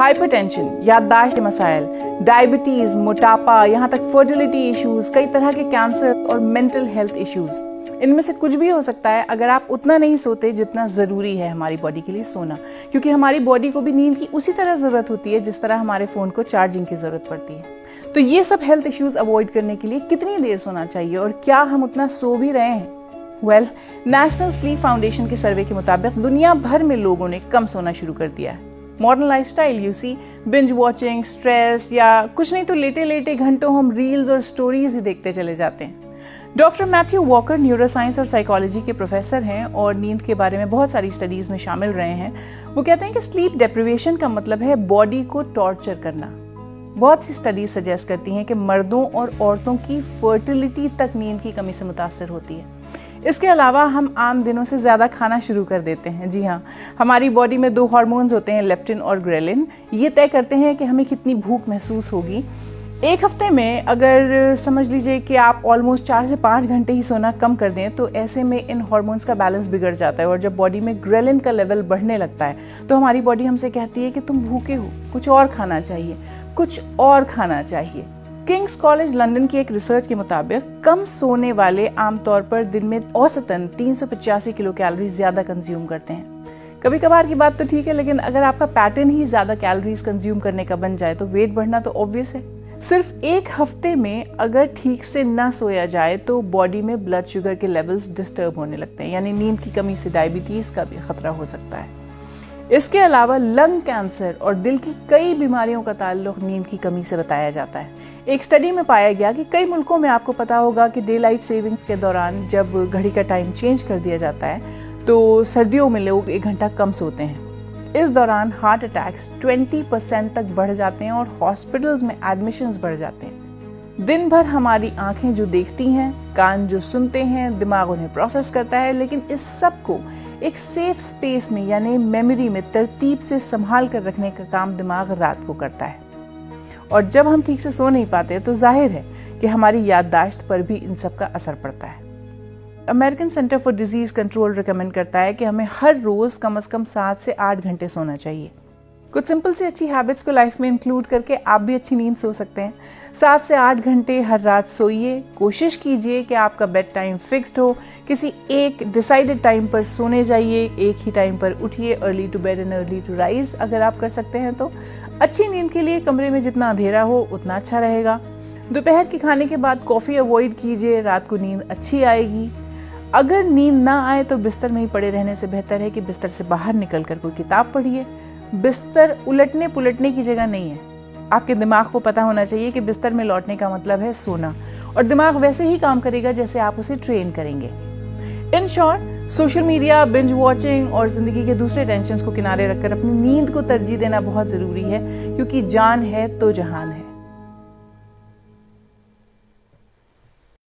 Hypertension, याददाश्त के मसाइल, डायबिटीज, मोटापा, यहाँ तक फर्टिलिटी इश्यूज, कई तरह के कैंसर और मेंटल हेल्थ इश्यूज, इनमें से कुछ भी हो सकता है अगर आप उतना नहीं सोते जितना ज़रूरी है हमारी बॉडी के लिए सोना। क्योंकि हमारी बॉडी को भी नींद की उसी तरह ज़रूरत होती है जिस तरह हमारे फ़ोन को चार्जिंग की ज़रूरत पड़ती है। तो ये सब हेल्थ इश्यूज अवॉइड करने के लिए कितनी देर सोना चाहिए और क्या हम उतना सो भी रहे हैं? नेशनल स्लीप फाउंडेशन के सर्वे के मुताबिक दुनिया भर में लोगों ने कम सोना शुरू कर दिया है। Modern lifestyle, you see, binge watching, stress, या कुछ नहीं तो लेटे लेटे घंटों हम रील्स और स्टोरीज ही देखते चले जाते हैं। डॉक्टर मैथ्यू वॉकर न्यूरोसाइंस और साइकोलॉजी के प्रोफेसर हैं और नींद के बारे में बहुत सारी स्टडीज में शामिल रहे हैं। वो कहते हैं कि स्लीप डेप्रिवेशन का मतलब है बॉडी को टॉर्चर करना। बहुत सी स्टडीज सजेस्ट करती हैं कि मर्दों और औरतों की फर्टिलिटी तक नींद की कमी से मुतासर होती है। इसके अलावा हम आम दिनों से ज़्यादा खाना शुरू कर देते हैं। जी हाँ, हमारी बॉडी में 2 हार्मोन्स होते हैं, लेप्टिन और ग्रेलिन। ये तय करते हैं कि हमें कितनी भूख महसूस होगी। एक हफ्ते में अगर समझ लीजिए कि आप ऑलमोस्ट 4 से 5 घंटे ही सोना कम कर दें तो ऐसे में इन हार्मोन्स का बैलेंस बिगड़ जाता है और जब बॉडी में ग्रेलिन का लेवल बढ़ने लगता है तो हमारी बॉडी हमसे कहती है कि तुम भूखे हो, कुछ और खाना चाहिए, कुछ और खाना चाहिए। किंग्स कॉलेज लंदन की एक रिसर्च के मुताबिक कम सोने वाले आमतौर पर दिन में औसतन 385 किलो कैलोरीज ज्यादा कंज्यूम करते हैं। कभी कभार की बात तो ठीक है, लेकिन अगर आपका पैटर्न ही ज्यादा कैलोरीज कंज्यूम करने का बन जाए तो वेट बढ़ना तो ऑब्वियस है। सिर्फ एक हफ्ते में अगर ठीक से ना सोया जाए तो बॉडी में ब्लड शुगर के लेवल्स डिस्टर्ब होने लगते हैं, यानी नींद की कमी से डायबिटीज का भी खतरा हो सकता है। इसके अलावा लंग कैंसर और दिल की कई बीमारियों का ताल्लुक नींद की कमी से बताया जाता है। एक स्टडी में पाया गया कि कई मुल्कों में, आपको पता होगा कि डे लाइट सेविंग के दौरान जब घड़ी का टाइम चेंज कर दिया जाता है तो सर्दियों में लोग 1 घंटा कम सोते हैं। इस दौरान हार्ट अटैक्स 20% तक बढ़ जाते हैं और हॉस्पिटल्स में एडमिशन्स बढ़ जाते हैं। दिन भर हमारी आंखें जो देखती हैं, कान जो सुनते हैं, दिमाग उन्हें प्रोसेस करता है, लेकिन इस सब को एक सेफ स्पेस में यानी मेमोरी में तरतीब से संभाल कर रखने का काम दिमाग रात को करता है। और जब हम ठीक से सो नहीं पाते तो जाहिर है कि हमारी याददाश्त पर भी इन सब का असर पड़ता है। American centre for disease control recommend करता है कि हमें हर रोज कम से कम 7 से 8 घंटे सोना चाहिए। कुछ सिंपल सी अच्छी हैबिट्स को लाइफ में इंक्लूड करके आप भी अच्छी नींद सो सकते हैं। 7 से 8 घंटे हर रात सोइए। कोशिश कीजिए कि आपका बेड टाइम फिक्स्ड हो। किसी एक डिसाइडेड टाइम पर सोने जाइए, एक ही टाइम पर उठिए। Early to bed and early to rise अगर आप कर सकते हैं तो। अच्छी नींद के लिए कमरे में जितना अंधेरा हो उतना अच्छा रहेगा। दोपहर के खाने के बाद कॉफ़ी अवॉइड कीजिए, रात को नींद अच्छी आएगी। अगर नींद ना आए तो बिस्तर में ही पड़े रहने से बेहतर है कि बिस्तर से बाहर निकलकर कोई किताब पढ़िए। बिस्तर उलटने पुलटने की जगह नहीं है। आपके दिमाग को पता होना चाहिए कि बिस्तर में लौटने का मतलब है सोना, और दिमाग वैसे ही काम करेगा जैसे आप उसे ट्रेन करेंगे। In short, social media, binge watching और जिंदगी के दूसरे टेंशन्स को किनारे रखकर अपनी नींद को तरजीह देना बहुत जरूरी है, क्योंकि जान है तो जहान है।